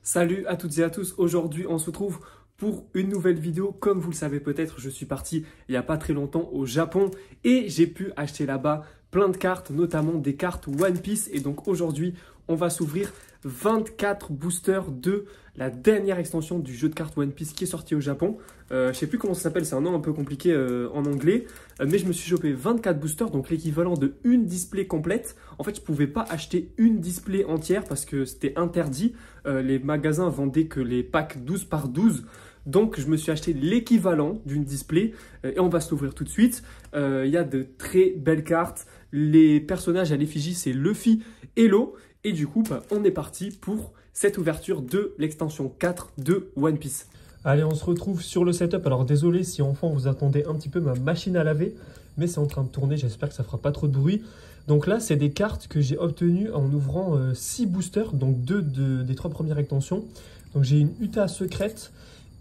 Salut à toutes et à tous, aujourd'hui on se retrouve pour une nouvelle vidéo. Comme vous le savez peut-être, je suis parti il n'y a pas très longtemps au Japon et j'ai pu acheter là-bas plein de cartes, notamment des cartes One Piece. Et donc aujourd'hui, on va s'ouvrir 24 boosters de la dernière extension du jeu de cartes One Piece qui est sorti au Japon. Je sais plus comment ça s'appelle, c'est un nom un peu compliqué en anglais. Mais je me suis chopé 24 boosters, donc l'équivalent de une display complète. En fait, je ne pouvais pas acheter une display entière parce que c'était interdit. Les magasins vendaient que les packs 12 par 12. Donc, je me suis acheté l'équivalent d'une display et on va se l'ouvrir tout de suite. Il y a de très belles cartes. Les personnages à l'effigie, c'est Luffy et Law. Et du coup, on est parti pour cette ouverture de l'extension 4 de One Piece. Allez, on se retrouve sur le setup. Alors, désolé si enfant vous attendez un petit peu ma machine à laver, mais c'est en train de tourner. J'espère que ça fera pas trop de bruit. Donc là, c'est des cartes que j'ai obtenues en ouvrant 6 boosters, donc 2 des 3 premières extensions. Donc j'ai une Uta secrète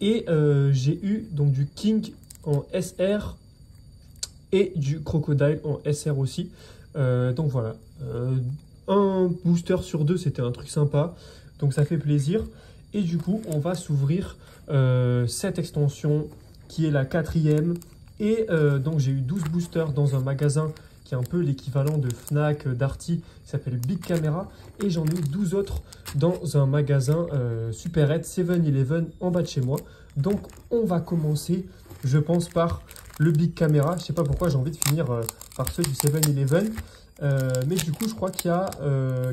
et j'ai eu donc du King en SR et du Crocodile en SR aussi. Donc voilà, un booster sur 2, c'était un truc sympa, donc ça fait plaisir. Et du coup, on va s'ouvrir cette extension qui est la 4e. Et donc j'ai eu 12 boosters dans un magasin qui est un peu l'équivalent de Fnac, Darty, qui s'appelle Big Camera. Et j'en ai eu 12 autres dans un magasin Superette 7-Eleven en bas de chez moi. Donc on va commencer, je pense, par le Big Camera. Je sais pas pourquoi j'ai envie de finir par ceux du 7-Eleven. Mais du coup, je crois qu'il y a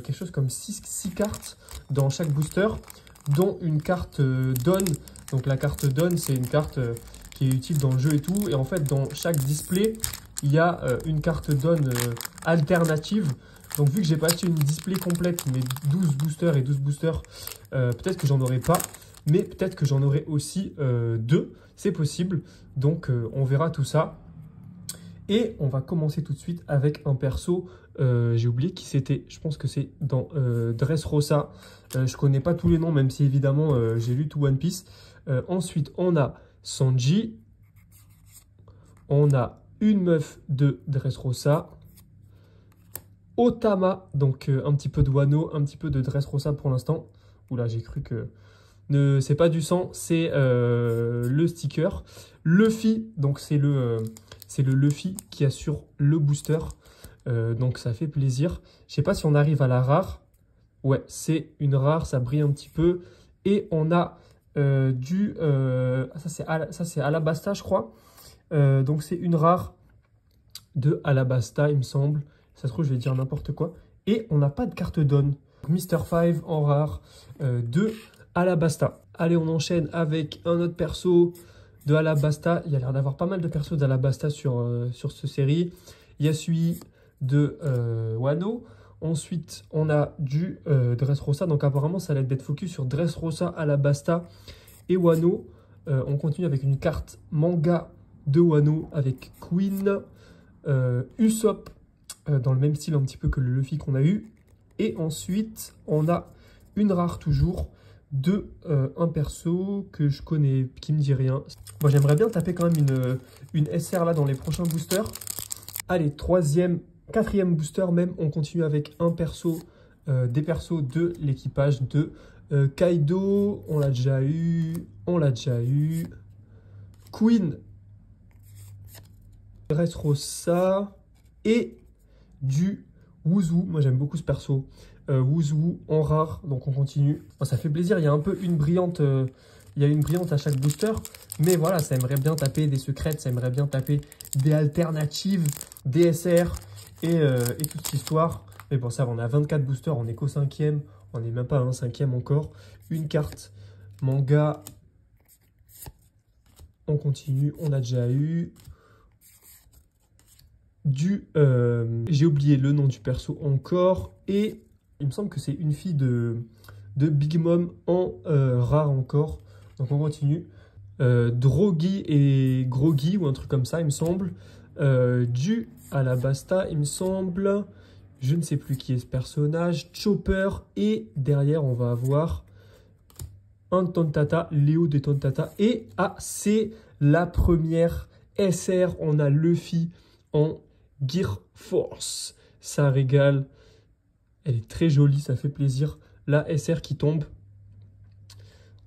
quelque chose comme 6 cartes dans chaque booster, dont une carte Dawn. Donc la carte Dawn, c'est une carte qui est utile dans le jeu et tout. Et en fait, dans chaque display, il y a une carte Dawn alternative. Donc vu que j'ai pas acheté une display complète, mais 12 boosters et 12 boosters, peut-être que j'en aurai pas. Mais peut-être que j'en aurai aussi 2. C'est possible. Donc on verra tout ça. Et on va commencer tout de suite avec un perso, j'ai oublié qui c'était, je pense que c'est dans Dressrosa. Je connais pas tous les noms, même si évidemment j'ai lu tout One Piece. Ensuite, on a Sanji. On a une meuf de Dressrosa. Otama, donc un petit peu de Wano, un petit peu de Dressrosa pour l'instant. Oula, j'ai cru que... C'est pas du sang, c'est le sticker. Luffy, donc c'est le Luffy qui assure le booster. Donc ça fait plaisir. Je sais pas si on arrive à la rare. Ouais, c'est une rare, ça brille un petit peu. Et on a ça c'est Alabasta, je crois. Donc c'est une rare de Alabasta, il me semble. Ça se trouve, je vais dire n'importe quoi. Et on n'a pas de carte Dawn. Mr. 5 en rare de Alabasta. Allez, on enchaîne avec un autre perso de Alabasta. Il y a l'air d'avoir pas mal de persos d'Alabasta sur cette série. Il y a celui de Wano. Ensuite, on a du Dressrosa. Donc apparemment, ça allait être focus sur Dressrosa, Alabasta et Wano. On continue avec une carte manga de Wano avec Queen, Usopp, dans le même style un petit peu que le Luffy qu'on a eu. Et ensuite, on a une rare toujours de un perso que je connais, qui me dit rien. Moi, j'aimerais bien taper quand même une SR là dans les prochains boosters. Allez, quatrième booster même, on continue avec un perso, des persos de l'équipage de Kaido. On l'a déjà eu, Queen, Dressrosa et du Wuzu. Moi, j'aime beaucoup ce perso. Wuzu en rare, donc on continue. Bon, ça fait plaisir, il y a un peu une brillante, il y a une brillante à chaque booster, mais voilà, ça aimerait bien taper des secrètes, ça aimerait bien taper des alternatives, des SR et toute cette histoire. Mais bon, ça, on a 24 boosters, on est qu'au 5e, on n'est même pas à un 5e encore. Une carte manga, on continue, on a déjà eu du... j'ai oublié le nom du perso encore, et il me semble que c'est une fille de Big Mom en rare encore. Donc on continue. Drogi et Groggy ou un truc comme ça, il me semble. Du Alabasta, il me semble. Je ne sais plus qui est ce personnage. Chopper. Et derrière, on va avoir un Tontata, Léo des Tontata. Et c'est la première SR. On a Luffy en Gear Force. Ça régale. Elle est très jolie, ça fait plaisir. La SR qui tombe.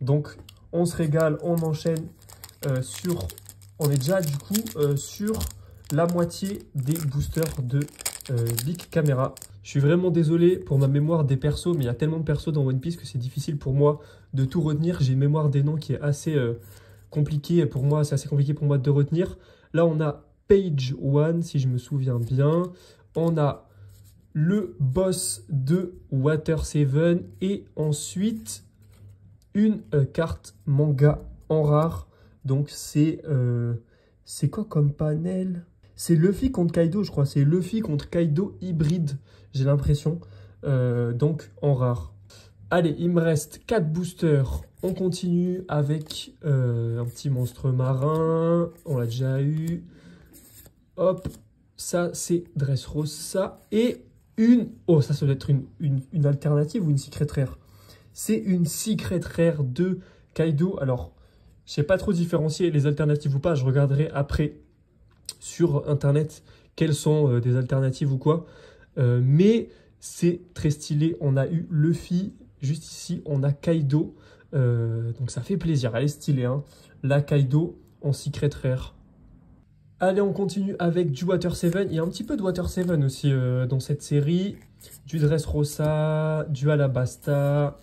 Donc, on se régale, on enchaîne sur... On est déjà, du coup, sur la moitié des boosters de Big Camera. Je suis vraiment désolé pour ma mémoire des persos, mais il y a tellement de persos dans One Piece que c'est difficile pour moi de tout retenir. J'ai une mémoire des noms qui est assez compliquée pour moi, c'est assez compliqué pour moi de retenir. Là, on a Page 1, si je me souviens bien. On a le boss de Water 7 et ensuite une carte manga en rare. Donc, c'est quoi comme panel? C'est Luffy contre Kaido, je crois. C'est Luffy contre Kaido hybride, j'ai l'impression. Donc, en rare. Allez, il me reste 4 boosters. On continue avec un petit monstre marin. On l'a déjà eu. Hop, ça, c'est Dressrosa. Et une... Oh, ça doit être une alternative ou une secret rare. C'est une secret rare de Kaido. Alors, je ne sais pas trop différencier les alternatives ou pas. Je regarderai après sur internet quelles sont des alternatives ou quoi, mais c'est très stylé. On a eu Luffy, juste ici on a Kaido, donc ça fait plaisir, elle est stylée, hein. La Kaido en secret rare. Allez, on continue avec du Water 7, il y a un petit peu de Water 7 aussi dans cette série, du Dressrosa, du Alabasta,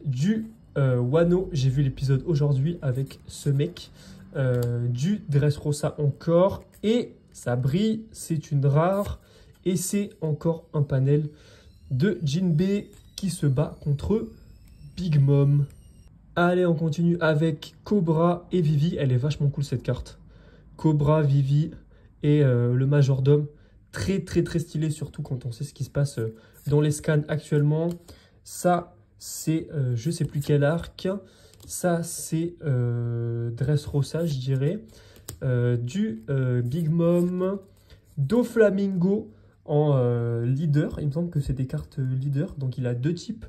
du Wano, j'ai vu l'épisode aujourd'hui avec ce mec, du Dressrosa encore, et ça brille, c'est une rare, et c'est encore un panel de Jinbei qui se bat contre Big Mom. Allez, on continue avec Cobra et Vivi, elle est vachement cool cette carte. Cobra, Vivi et le majordome, très stylé, surtout quand on sait ce qui se passe dans les scans actuellement. Ça, c'est, je sais plus quel arc. Ça, c'est Dressrosa, je dirais. Du Big Mom, Doflamingo en leader. Il me semble que c'est des cartes leader. Donc, il a 2 types.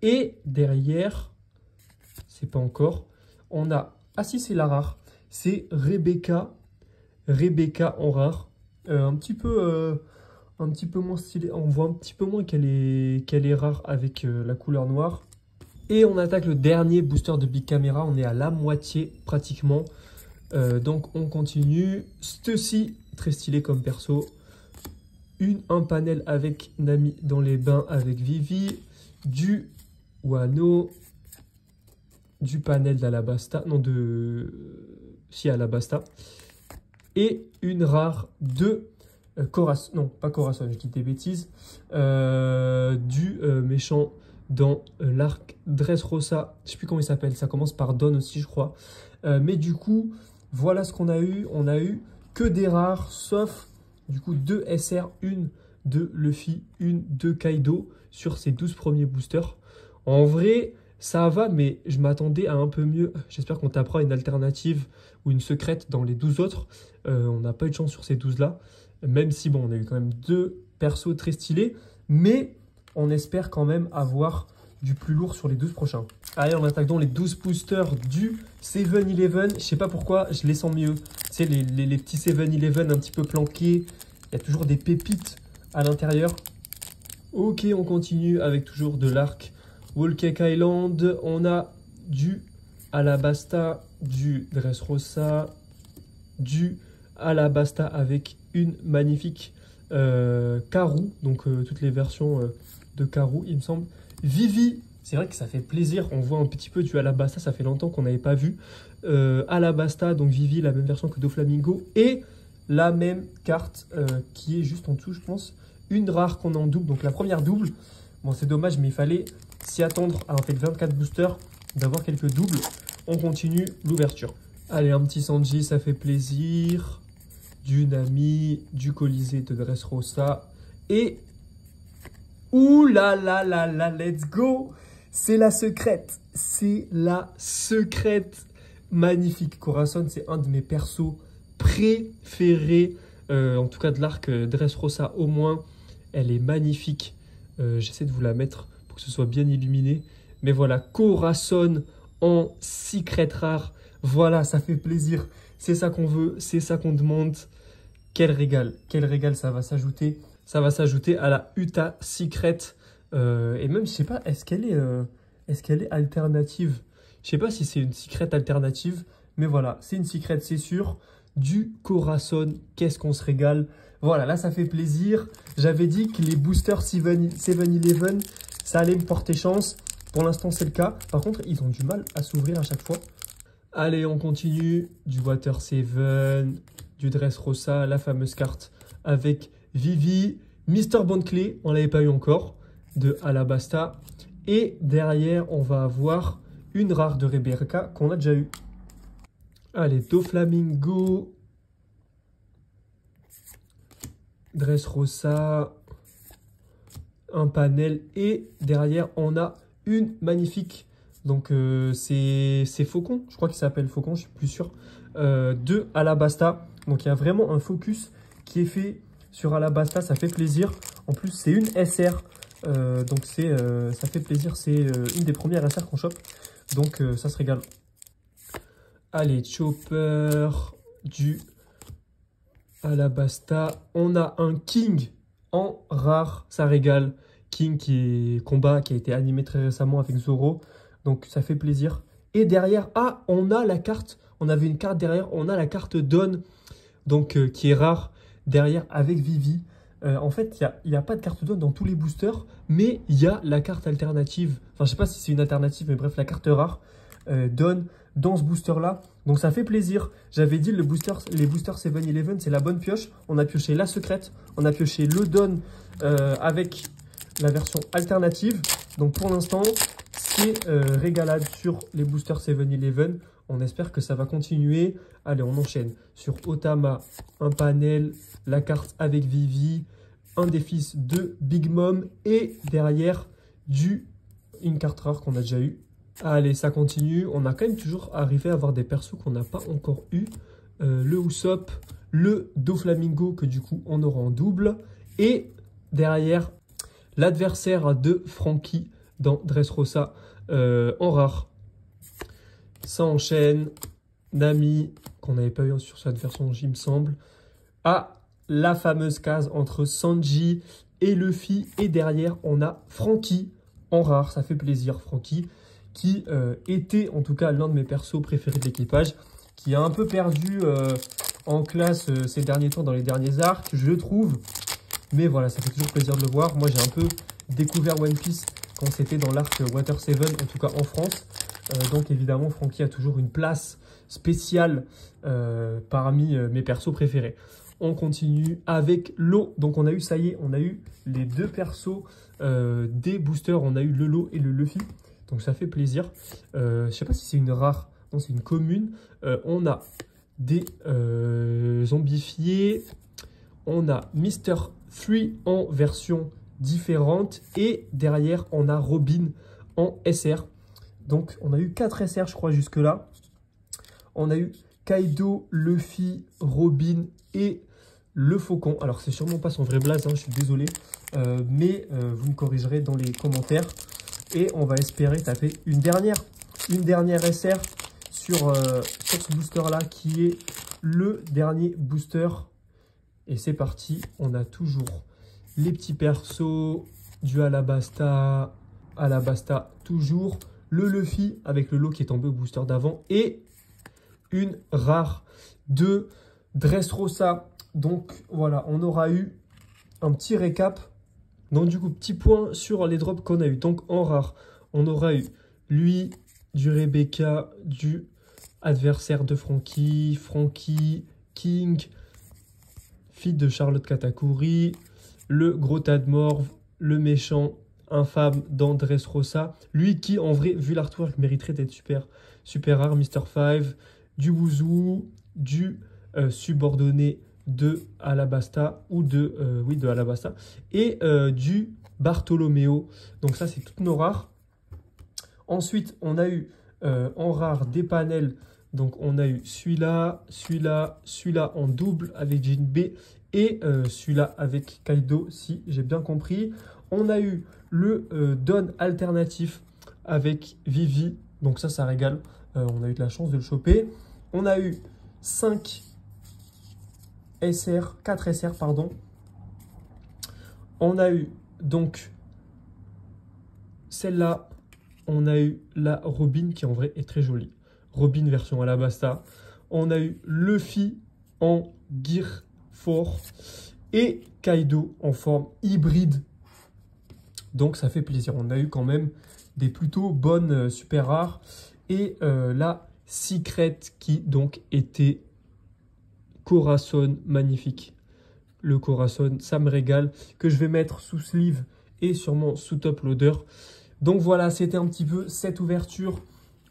Et derrière, c'est pas encore. On a... Ah si, c'est la rare. C'est Rebecca. Rebecca en rare. Un petit peu moins stylé. On voit un petit peu moins qu'elle est rare avec la couleur noire. Et on attaque le dernier booster de Big Camera. On est à la moitié pratiquement. Donc on continue. Stussy, très stylé comme perso. Un panel avec Nami dans les bains avec Vivi. Du Wano. Du panel d'Alabasta. Non, si, Alabasta. Et une rare de Corazon. Non, pas Corazon, je dis des bêtises. Du méchant dans l'arc Dressrosa. Je ne sais plus comment il s'appelle. Ça commence par Don aussi, je crois. Mais du coup, voilà ce qu'on a eu. On a eu que des rares, sauf du coup 2 SR, une de Luffy, une de Kaido sur ces 12 premiers boosters. En vrai, ça va, mais je m'attendais à un peu mieux. J'espère qu'on tapera une alternative ou une secrète dans les 12 autres. On n'a pas eu de chance sur ces 12-là. Même si, bon, on a eu quand même 2 persos très stylés. Mais on espère quand même avoir du plus lourd sur les 12 prochains. Allez, on attaque donc les 12 boosters du 7-Eleven. Je sais pas pourquoi, je les sens mieux. Tu sais, les petits 7-Eleven un petit peu planqués. Il y a toujours des pépites à l'intérieur. Ok, on continue avec toujours de l'arc Whole Cake Island. On a du Alabasta, du Dressrosa, du Alabasta avec une magnifique Karu. Donc toutes les versions de Karu, il me semble. Vivi, c'est vrai que ça fait plaisir. On voit un petit peu du Alabasta, ça fait longtemps qu'on n'avait pas vu. Alabasta, donc Vivi, la même version que Doflamingo. Et la même carte qui est juste en dessous, je pense. Une rare qu'on a en double, donc la première double. Bon, c'est dommage, mais il fallait s'y attendre à un fait 24 boosters, d'avoir quelques doubles. On continue l'ouverture. Allez, un petit Sanji, ça fait plaisir. Du Nami, du Colisée de Dressrosa. Et... ouh là là là là, let's go! C'est la secrète. C'est la secrète. Magnifique. Corazon, c'est un de mes persos préférés. En tout cas, de l'arc Dressrosa au moins. Elle est magnifique. J'essaie de vous la mettre pour que ce soit bien illuminé. Mais voilà, Corazon en secret rare. Voilà, ça fait plaisir. C'est ça qu'on veut, c'est ça qu'on demande. Quel régal ça va s'ajouter. Ça va s'ajouter à la Uta Secret. Et même, je sais pas, est-ce qu'elle est Est-ce qu'elle est alternative? Je sais pas si c'est une secret alternative, mais voilà, c'est une secret, c'est sûr. Du Corazon, qu'est-ce qu'on se régale. Voilà, là, ça fait plaisir. J'avais dit que les boosters 7-Eleven, ça allait me porter chance. Pour l'instant, c'est le cas. Par contre, ils ont du mal à s'ouvrir à chaque fois. Allez, on continue. Du Water 7, du Dressrosa, la fameuse carte avec Vivi. Mister Bonne-Clé, on ne l'avait pas eu encore, de Alabasta. Et derrière, on va avoir une rare de Rebecca qu'on a déjà eu. Allez, Doflamingo, Dressrosa, un panel. Et derrière, on a une magnifique. Donc, c'est Faucon, je crois qu'il s'appelle Faucon, je suis plus sûr, de Alabasta. Donc, il y a vraiment un focus qui est fait sur Alabasta, ça fait plaisir. En plus, c'est une SR, donc ça fait plaisir. C'est une des premières SR qu'on chope, donc ça se régale. Allez, Chopper, du Alabasta. On a un King en rare, ça régale. King qui est combat, qui a été animé très récemment avec Zoro, donc ça fait plaisir. Et derrière, ah, on a la carte, on avait une carte derrière, on a la carte Dawn, donc qui est rare. Derrière avec Vivi. En fait, il n'y a pas de carte Dawn dans tous les boosters, mais il y a la carte alternative. Enfin, je sais pas si c'est une alternative, mais bref, la carte rare Dawn dans ce booster-là. Donc, ça fait plaisir. J'avais dit les boosters 7-Eleven, c'est la bonne pioche. On a pioché la secrète, on a pioché le Dawn avec la version alternative. Donc, pour l'instant, c'est régalade sur les boosters 7-Eleven. On espère que ça va continuer. Allez, on enchaîne sur Otama, un panel, la carte avec Vivi, un des fils de Big Mom et derrière une carte rare qu'on a déjà eu. Allez, ça continue. On a quand même toujours arrivé à avoir des persos qu'on n'a pas encore eu. Le Usopp, le Doflamingo que du coup on aura en double. Et derrière, l'adversaire de Franky dans Dressrosa en rare. Ça enchaîne. Nami, qu'on n'avait pas eu sur cette version, il me semble. À la fameuse case entre Sanji et Luffy. Et derrière, on a Franky en rare. Ça fait plaisir, Franky, qui était en tout cas l'un de mes persos préférés de l'équipage, qui a un peu perdu en classe ces derniers temps dans les derniers arcs, je trouve. Mais voilà, ça fait toujours plaisir de le voir. Moi, j'ai un peu découvert One Piece quand c'était dans l'arc Water 7, en tout cas en France. Donc évidemment, Franky a toujours une place spéciale parmi mes persos préférés. On continue avec l'eau. Donc on a eu, ça y est, on a eu les deux persos des boosters. On a eu le Lo et le Luffy. Donc ça fait plaisir. Je ne sais pas si c'est une rare. Non, c'est une commune. On a des zombifiés. On a Mr. 3 en version différente. Et derrière, on a Robin en SR. Donc, on a eu 4 SR, je crois, jusque-là. On a eu Kaido, Luffy, Robin et le Faucon. Alors, c'est sûrement pas son vrai blaze, hein, je suis désolé. Mais vous me corrigerez dans les commentaires. Et on va espérer taper une dernière SR sur ce booster-là, qui est le dernier booster. Et c'est parti. On a toujours les petits persos du Alabasta toujours. Le Luffy avec le lot qui est tombé au booster d'avant et une rare de Dressrosa. Donc voilà, on aura eu un petit récap. Donc du coup, petit point sur les drops qu'on a eu. Donc en rare, on aura eu lui, du Rebecca, du adversaire de Franky, King, fille de Charlotte Katakuri, le gros Tadmorve, le méchant infâme dans Dressrosa. Lui qui, en vrai, vu l'artwork, mériterait d'être super rare. Mr. 5, du Wuzu, du subordonné de Alabasta, ou de Alabasta, et du Bartholoméo. Donc ça, c'est toutes nos rares. Ensuite, on a eu en rare des panels. Donc on a eu celui-là, celui-là en double avec Jinbei et celui-là avec Kaido, si j'ai bien compris. On a eu le Dawn alternatif avec Vivi. Donc ça régale. On a eu de la chance de le choper. On a eu 4 SR, pardon. On a eu donc celle-là, On a eu la Robin qui en vrai est très jolie. Robin version Alabasta. On a eu Luffy en Gear 4 et Kaido en forme hybride. Donc ça fait plaisir. On a eu quand même des plutôt bonnes super rares. Et la Secret qui donc était Corazon magnifique. Le Corazon, ça me régale. Que je vais mettre sous sleeve et sûrement sous top loader. Donc voilà, c'était un petit peu cette ouverture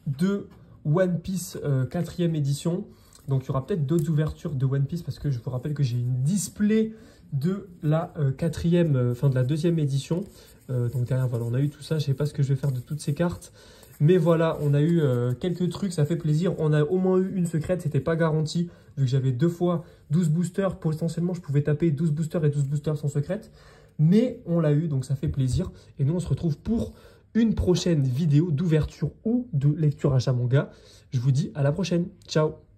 de One Piece 4e édition. Donc il y aura peut-être d'autres ouvertures de One Piece parce que je vous rappelle que j'ai une display de la de la 2e édition. Donc derrière, voilà, on a eu tout ça. Je ne sais pas ce que je vais faire de toutes ces cartes. Mais voilà, on a eu quelques trucs, ça fait plaisir. On a au moins eu une secrète, c'était pas garanti. Vu que j'avais 2 fois 12 boosters, potentiellement je pouvais taper 12 boosters et 12 boosters sans secrète. Mais on l'a eu, donc ça fait plaisir. Et nous, on se retrouve pour une prochaine vidéo d'ouverture ou de lecture achat manga. Je vous dis à la prochaine. Ciao!